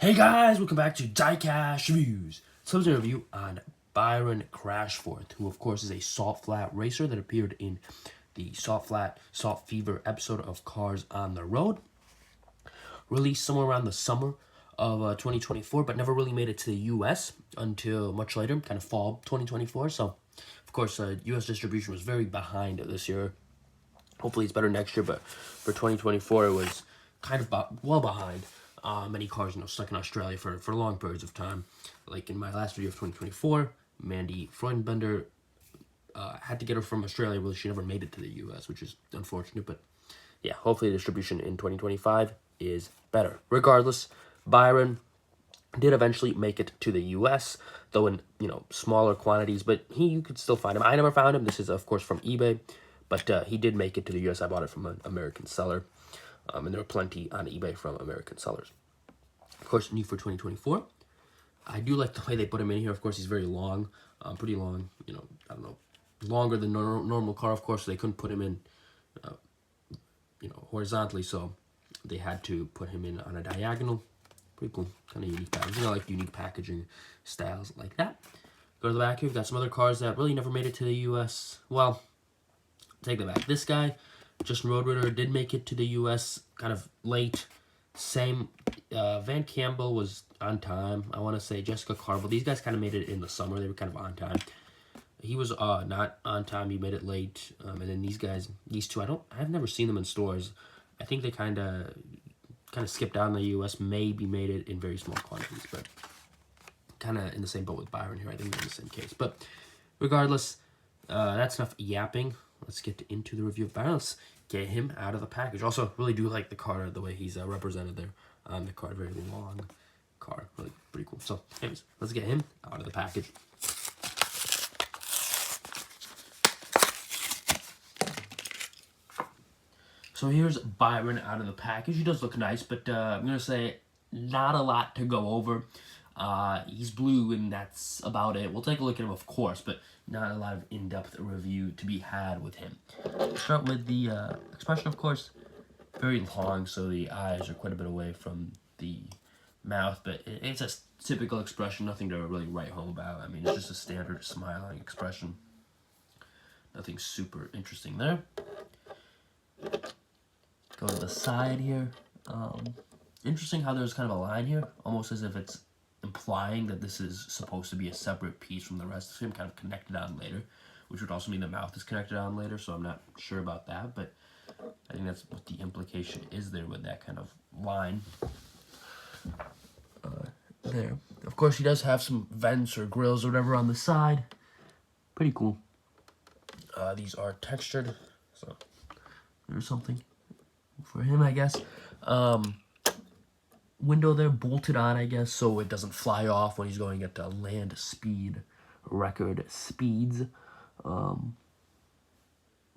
Hey guys, welcome back to Diecast Reviews. So it's a review on Byron Crashforth, who of course is a Salt Flat racer that appeared in the Salt Fever episode of Cars on the Road. Released somewhere around the summer of 2024, but never really made it to the US until much later, kind of fall 2024. So, of course, US distribution was very behind this year. Hopefully it's better next year, but for 2024 it was kind of well behind. Many cars, stuck in Australia for long periods of time. Like in my last video of 2024, Mandy Freudenbender had to get her from Australia. Well, she never made it to the U.S., which is unfortunate. But yeah, hopefully the distribution in 2025 is better. Regardless, Byron did eventually make it to the U.S., though in smaller quantities. But you could still find him. I never found him. This is of course from eBay, but he did make it to the U.S. I bought it from an American seller. And there were plenty on eBay from American sellers. Of course, new for 2024. I do like the way they put him in here. Of course, he's very long, pretty long. I don't know, longer than normal car. Of course, so they couldn't put him in, horizontally. So they had to put him in on a diagonal. Pretty cool, kind of unique packaging. I like unique packaging styles like that. Go to the back here. We've got some other cars that really never made it to the U.S. Well, take that back. This guy, Justin Roadrunner, did make it to the U.S. kind of late. Same, Van Campbell was on time. I want to say Jessica Carville. These guys kind of made it in the summer. They were kind of on time. He was not on time. He made it late. And then these guys, these two, I've never seen them in stores. I think they kind of skipped out in the U.S. Maybe made it in very small quantities, but kind of in the same boat with Byron here. I think they're in the same case. But regardless, that's enough yapping. Let's get into the review of Byron. Let's get him out of the package. Also, really do like the card, the way he's represented there on the card. Very long card. Really pretty cool. So, anyways, let's get him out of the package. So here's Byron out of the package. He does look nice, but I'm going to say not a lot to go over. He's blue, and that's about it. We'll take a look at him, of course, but not a lot of in-depth review to be had with him. Start with the expression, of course. Very long, so the eyes are quite a bit away from the mouth, but it's a typical expression, nothing to really write home about. I mean, it's just a standard smiling expression. Nothing super interesting there. Go to the side here. Interesting how there's kind of a line here, almost as if it's implying that this is supposed to be a separate piece from the rest of him, kind of connected on later, which would also mean the mouth is connected on later, so I'm not sure about that, but I think that's what the implication is there with that kind of line there. Of course, he does have some vents or grills or whatever on the side. Pretty cool. These are textured, so there's something for him, I guess. Window there bolted on, I guess, so it doesn't fly off when he's going at land speed record speeds. But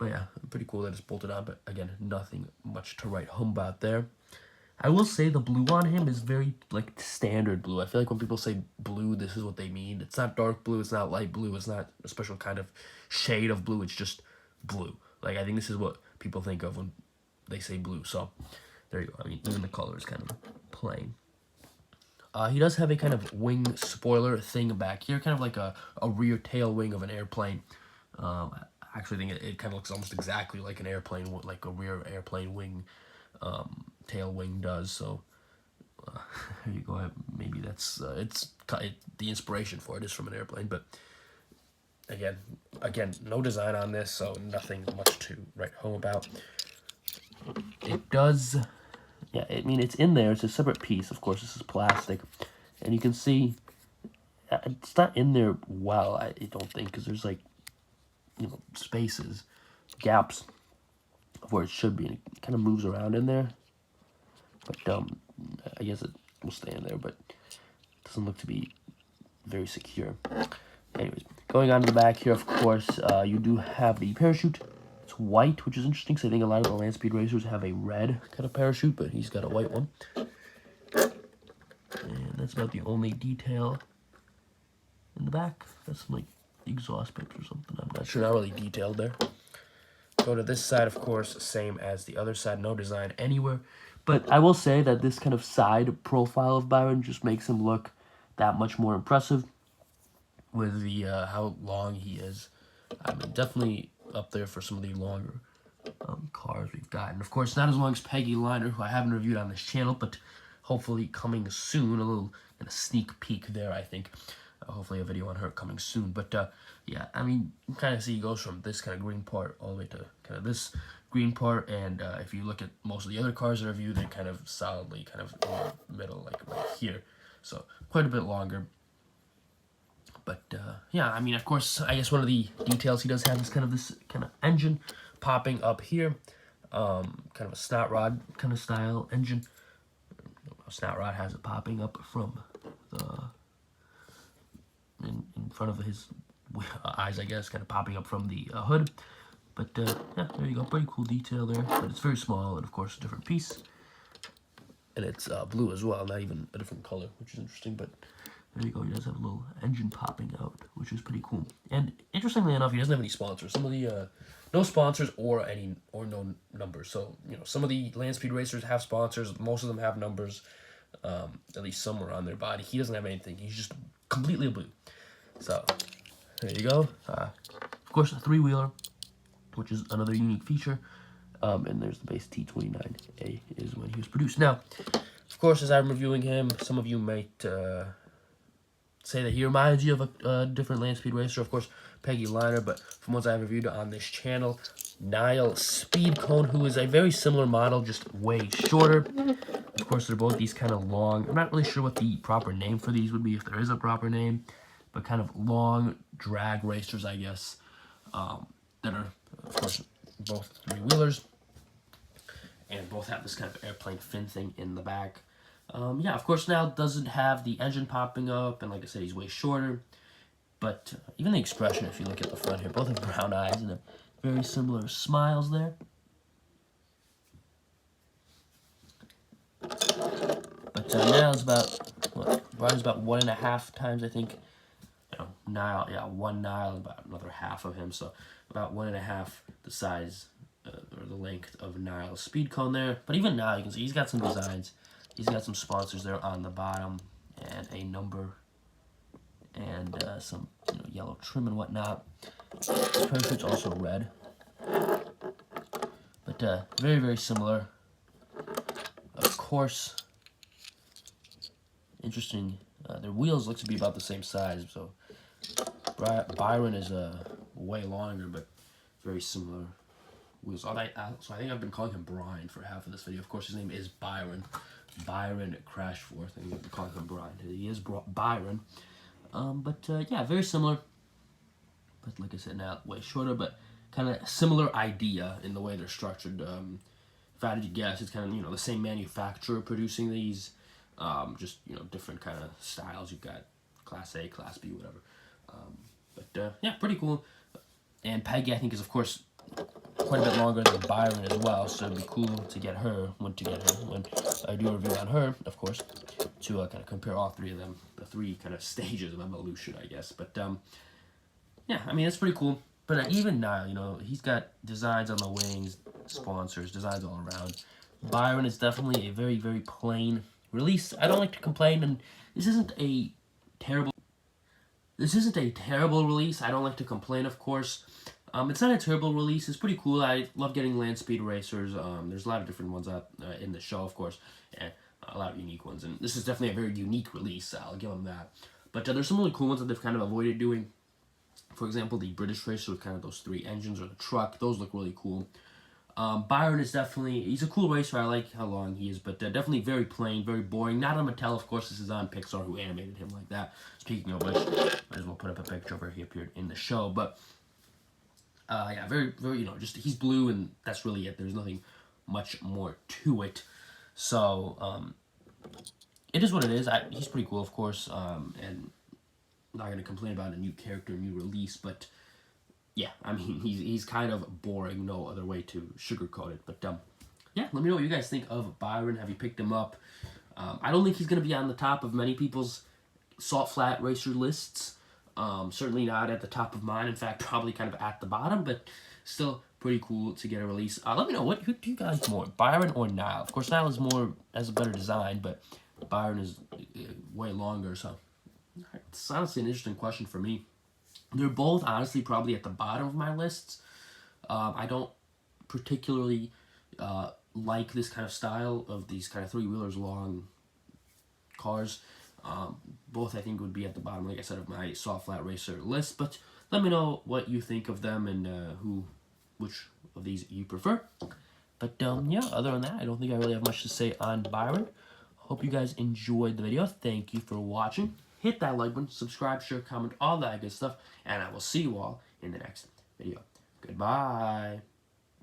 yeah, pretty cool that it's bolted on, but again, nothing much to write home about there. I will say the blue on him is very, standard blue. I feel like when people say blue, this is what they mean. It's not dark blue, it's not light blue, it's not a special kind of shade of blue, it's just blue. I think this is what people think of when they say blue, so there you go. I mean, even the color is kind of plain. He does have a kind of wing spoiler thing back here, kind of like a rear tail wing of an airplane. I actually think it kind of looks almost exactly like an airplane, like a rear airplane wing, tail wing does. So here you go. Maybe that's the inspiration for it is from an airplane, but again, no design on this, so nothing much to write home about. It does. Yeah, I mean, it's in there. It's a separate piece. Of course, this is plastic. And you can see it's not in there well, I don't think, because there's, spaces, gaps of where it should be. And it kind of moves around in there. But I guess it will stay in there, but it doesn't look to be very secure. Anyways, going on to the back here, of course, you do have the parachute. It's white, which is interesting, because I think a lot of the land speed racers have a red kind of parachute, but he's got a white one. And that's about the only detail in the back. That's some, exhaust pipes or something. I'm not sure. Not really detailed there. Go to this side, of course, same as the other side. No design anywhere. But I will say that this kind of side profile of Byron just makes him look that much more impressive with the how long he is. I mean, definitely up there for some of the longer cars we've gotten. Of course, not as long as Peggy Liner, who I haven't reviewed on this channel, but hopefully coming soon. A little kind of sneak peek there, I think. Hopefully a video on her coming soon. But yeah, I mean, you kind of see he goes from this kind of green part all the way to kind of this green part. And if you look at most of the other cars that I reviewed, they're kind of solidly kind of in the middle, like right here. So quite a bit longer. But yeah, I mean, of course, I guess one of the details he does have is kind of this kind of engine popping up here. Kind of a snot rod kind of style engine. A snot rod has it popping up from the in front of his eyes, I guess, kind of popping up from the hood. But yeah, there you go, pretty cool detail there. But it's very small, and of course, a different piece. And it's blue as well, not even a different color, which is interesting. But there you go, he does have a little engine popping out, which is pretty cool. And interestingly enough, he doesn't have any sponsors. Some of the no sponsors or no numbers. So you know, some of the land speed racers have sponsors. Most of them have numbers, at least somewhere on their body. He doesn't have anything. He's just completely blue. So there you go. Of course, a three-wheeler, which is another unique feature. And there's the base T29A is when he was produced. Now, of course, as I'm reviewing him, some of you might say that he reminds you of a different land speed racer, of course, Peggy Liner, but from ones I've reviewed on this channel, Nile Speedcone, who is a very similar model, just way shorter. Of course, they're both these kind of long. I'm not really sure what the proper name for these would be, if there is a proper name, but kind of long drag racers, I guess, that are, of course, both three-wheelers, and both have this kind of airplane fin thing in the back. Yeah, of course, now doesn't have the engine popping up, and like I said, he's way shorter. But even the expression, if you look at the front here, both have brown eyes and very similar smiles there. But Nile's about, Brian's about 1.5 times, I think. You know, Nile, yeah, one Nile, about another half of him, so about 1.5 the size or the length of Nile's speed cone there. But even now, you can see he's got some designs. He's got some sponsors there on the bottom, and a number, and some yellow trim and whatnot. His parachute's also red, but very, very similar. Of course, interesting. Their wheels look to be about the same size, so Byron is way longer, but very similar wheels. So I think I've been calling him Brian for half of this video. Of course, his name is Byron Crashforth. I think I've been calling him Brian. He is Byron. But yeah, very similar. But like I said, now way shorter, but kind of similar idea in the way they're structured. If I had to guess, it's kind of the same manufacturer producing these. Just different kind of styles. You've got Class A, Class B, whatever. But yeah, pretty cool. And Peggy, I think, is of course quite a bit longer than Byron as well, so it'd be cool to get her when I do a review on her, of course, to kind of compare all three of them, the three kind of stages of evolution, I guess. But yeah, I mean, it's pretty cool. But even Nile, he's got designs on the wings, sponsors, designs all around. Byron is definitely a very, very plain release. I don't like to complain, and this isn't a terrible release. I don't like to complain, of course. It's not a terrible release. It's pretty cool. I love getting land speed racers. There's a lot of different ones out in the show, of course, and a lot of unique ones. And this is definitely a very unique release. I'll give them that. But there's some really cool ones that they've kind of avoided doing. For example, the British racer with kind of those 3 engines, or the truck. Those look really cool. Byron is he's a cool racer. I like how long he is, but definitely very plain, very boring. Not on Mattel, of course. This is on Pixar, who animated him like that. Speaking of which, might as well put up a picture of where he appeared in the show. But yeah, very, very, just he's blue, and that's really it. There's nothing much more to it. So it is what it is. He's pretty cool, of course, and I'm not going to complain about a new character, new release, but yeah, I mean, he's kind of boring, no other way to sugarcoat it. But yeah, let me know what you guys think of Byron. Have you picked him up? I don't think he's going to be on the top of many people's salt flat racer lists. Certainly not at the top of mine. In fact, probably kind of at the bottom, but still pretty cool to get a release. Let me know, who do you guys more, Byron or Nile? Of course, Nile has a better design, but Byron is way longer, so it's honestly an interesting question for me. They're both honestly probably at the bottom of my lists. I don't particularly like this kind of style of these kind of three-wheelers, long cars. Both I think would be at the bottom, like I said, of my soft flat racer list. But let me know what you think of them and which of these you prefer. But yeah, other than that, I don't think I really have much to say on Byron. Hope you guys enjoyed the video. Thank you for watching. Hit that like button, subscribe, share, comment, all that good stuff. And I will see you all in the next video. Goodbye.